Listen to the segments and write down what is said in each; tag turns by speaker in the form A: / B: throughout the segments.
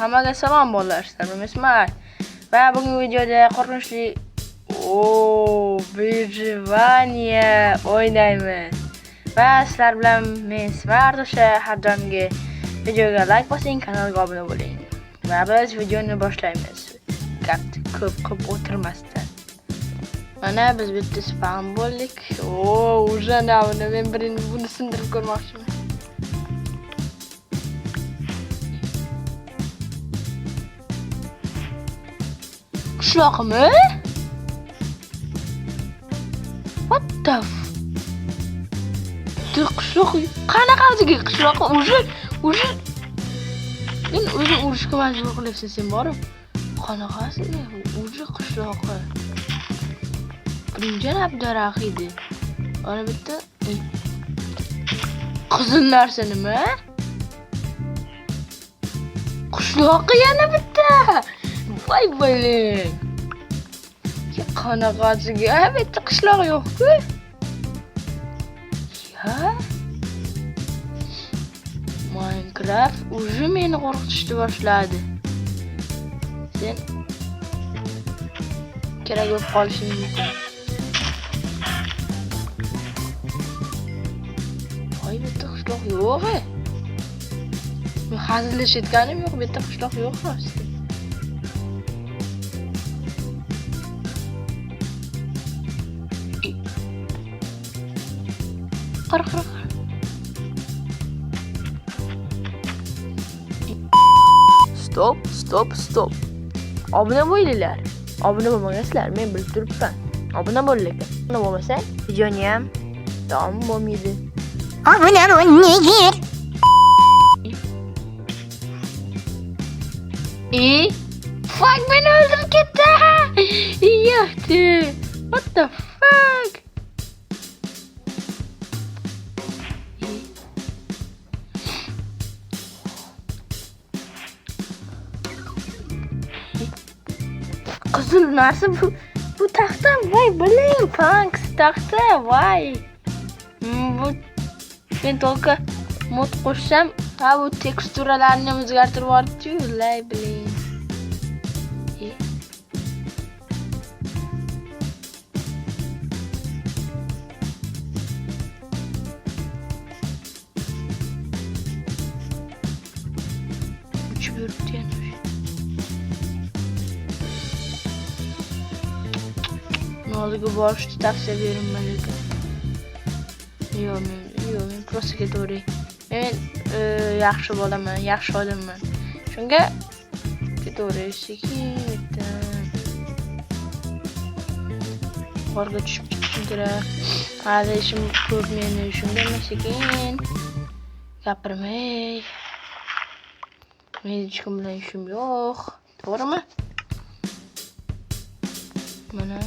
A: Hammaga salom bolalar, ismat. Va bugungi videoda qo'rqinchli Vyjivaniya o'ynaymiz. Va sizlar bilan men Smart o'sha har doimgi videoga like bosing, kanalga obuna bo'ling. Va biz videoni boshlaymiz. Gap ko'p o'tirmasdan. Mana biz bitta spam bo'ldik. Уже navni men birini buni sindirib ko'rmoqchiman. Qishloqmi? What the f? Qishloq qanaqa o'ziga qishloq уже men o'zim urishga majbur qilyapsan sen borib. Qanaqasi? Уже qishloqi. Birinchi Abdurahidi. Ana bitta qizil narsa nima? Qishloqi yana bitta. Voy bo'ling. Qanaqasiga bitta qishloq yo'q-ku. Ya? Minecraft уже meni qo'rqitishni boshladi. Sen kerak bo'lib qolishing mumkin. Voy bitta qishloq yo'q. Men hazillashayotganim yo'q, bitta qishloq yo'q rosti. Qir. Stop. Obuna bo'linglar. Obuna bo'lmagasizlar, men bilib turibman. Obuna bo'linglar. Obuna bo'lmasang, videoni ham davom bo'lmaydi.
B: Obuna bo'linglar.
A: Fuck, beni öldürüp gitti. Yaktı. What the fuck? Qizil narsa bu taxta, voy biling, punks taxta, voy. Bu men to'g'ri mod qo'shsam, ha bu teksturalarni o'zgartirib yubordi-ku, lay biling. Uçup yürüdü yani. Ne oldu ki borçlu tavsiye veririm ben. Yok men prosta ketaverey. Men yaxshi bo'laman, yaxshi odamman. Shunga ketaverey sekin. Qorga tushib chiqishim kerak. Hali ishim ko'p meni, shunga men sekin gapirmay. Men hech kim bilan ishim yo'q. To'g'rimi? Mana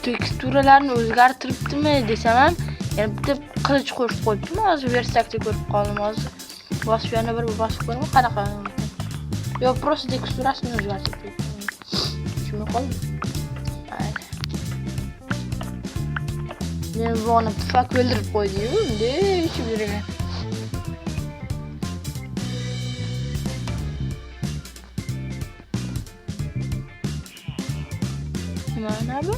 A: teksturalarni o'zgartiribdimi desam ham, yana bitta qilich qo'shib qo'yibdimi? Hozir versakda ko'rib qoldim hozir. Bosib yana bir bosib ko'raman qanaqa. Yo'q, prosta teksturasini o'zgartirib. Shuni qoldi. Mayli. Men buni fuck o'ldirib qo'ydi-yu, deyishib yuraman. Mana bu?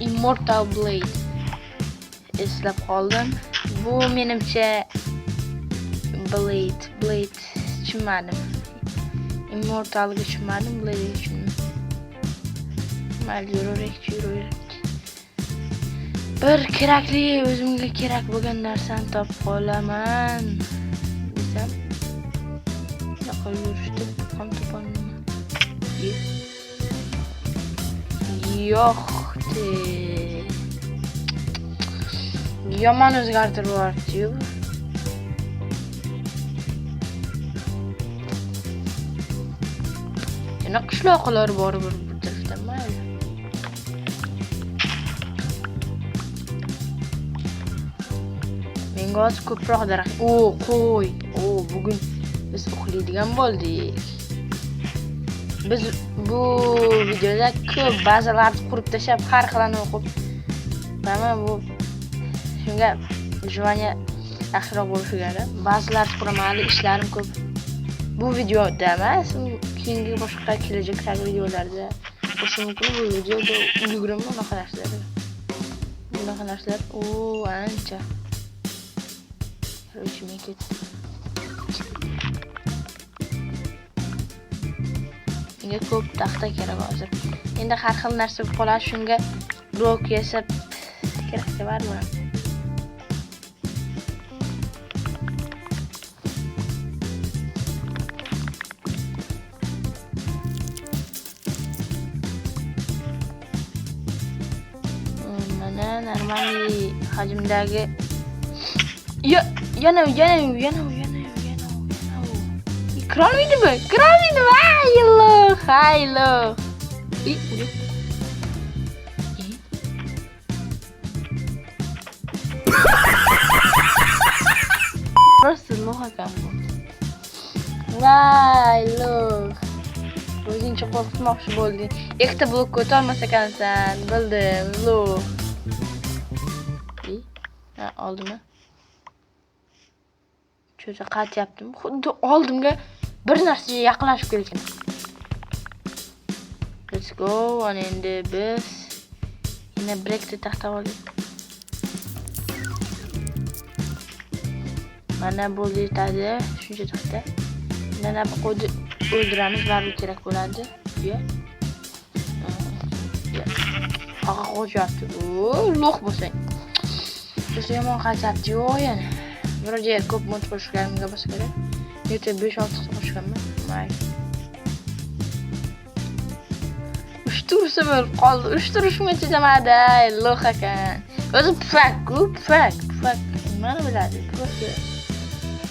A: Immortal Blade. Eslab qoldim. Bu menimcha Blade tushunmadim. Immortalga tushunmadim, Blade tushundim. Mayli, yuraverik. Bir kerakli, o'zimga kerak bo'lgan narsani topib qolaman desam, yo'q yurishdi, ham topolmayman. Yo'qdi. Yomon o'zgartirib yubordi-yu. Yana qishloqlar bor bir tarafda, mayli. Hozir ko'proq daraxt. Qo'y. Bugun biz uxlaydigan bo'ldik. Biz bu videoda ko'p bazalarni qurib tashlab, har xilini o'qib, mana bu shunga juvanya yaxshiroq bo'lishiga ba'zilar quraman, hali ishlarim ko'p. Bu videoda emas, keyingi boshqa kelajakdagi videolarda bo'lishi mumkin. Bu videoda ulguraman bunaqa narsalar. Ancha. Ro'shimga ketdi. Menga ko'p taxta kerak hozir. Endi har xil narsa qoladi, shunga blok yasab kerak baribir. Mana normalniy hajmdagi yana kirolmaydimi? Haylo. Просто lo'q bu. Haylo. O'zingcha qo'rqitmoqchi bo'lding. Ikkita blok ko'tarmas ekansan, bildim, lo'q. Oldimmi? Cho'cha qatyaptim. Xuddi oldimga bir narsaga yaqinlashib kelgan. Let's go. Ana endi biz yana brekni taxta oldik. Mana bo'ldi yetadi, shuncha taxta. Mana bu qo'yni o'ldiramiz, baribir kerak bo'ladi. Haqa qo'yapti. Lo'q bo'lsang. Biz yomon qatyapti yana. Biroja ko'p mod qo'shganimga bo'lsa kerak. Yo'q, 5-6 ta qo'shganman. Mayli. 3 tursa bo'lib qoldi. 3 turishgacha jamada lo'q ekan. O'zi pufak. Mana biladi. Pufak.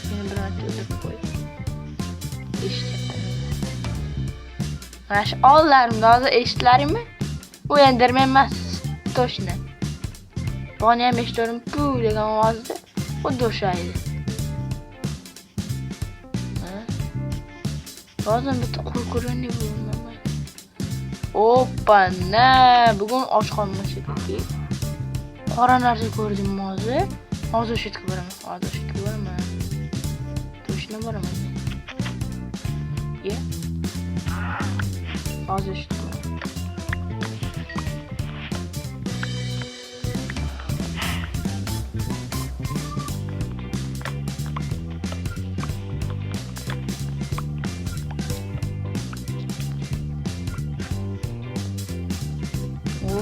A: Meni bir marta o'zib qo'y. Eshityapman. Mana shu ollarimda hozir eshitlaringmi? U enderman emas, toshna. Buni ham eshitdim, puu degan ovozda xuddi o'sha edi. Hozir bitta qo'y ko'rgandek bo'ldim. Opana, bugun och qolmas ekan. Qora narsa ko'rdim hozir. Hozir shitga boraman. Toshna boraman. Hozir shitga.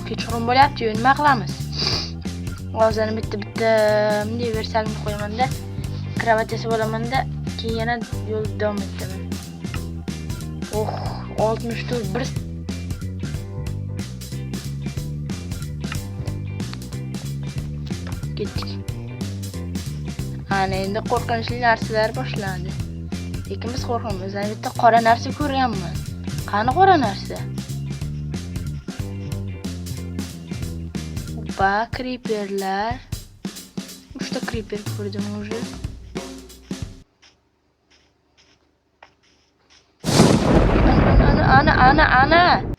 A: Kechqurun bo'lyapti, nima qilamiz? Hozir bitta bunday versalni qo'yaman-da, kravatasi bo'laman-da, keyin yana yo'l davom etaman. 64 bir ketdik. Ana endi qo'rqinchli narsalar boshlandi. Lekin biz qo'rqamiz. Bitta qora narsa ko'rganman. Qani qora narsa? Creeperlar. 3 ta creeper ko'rdim уже. Ana.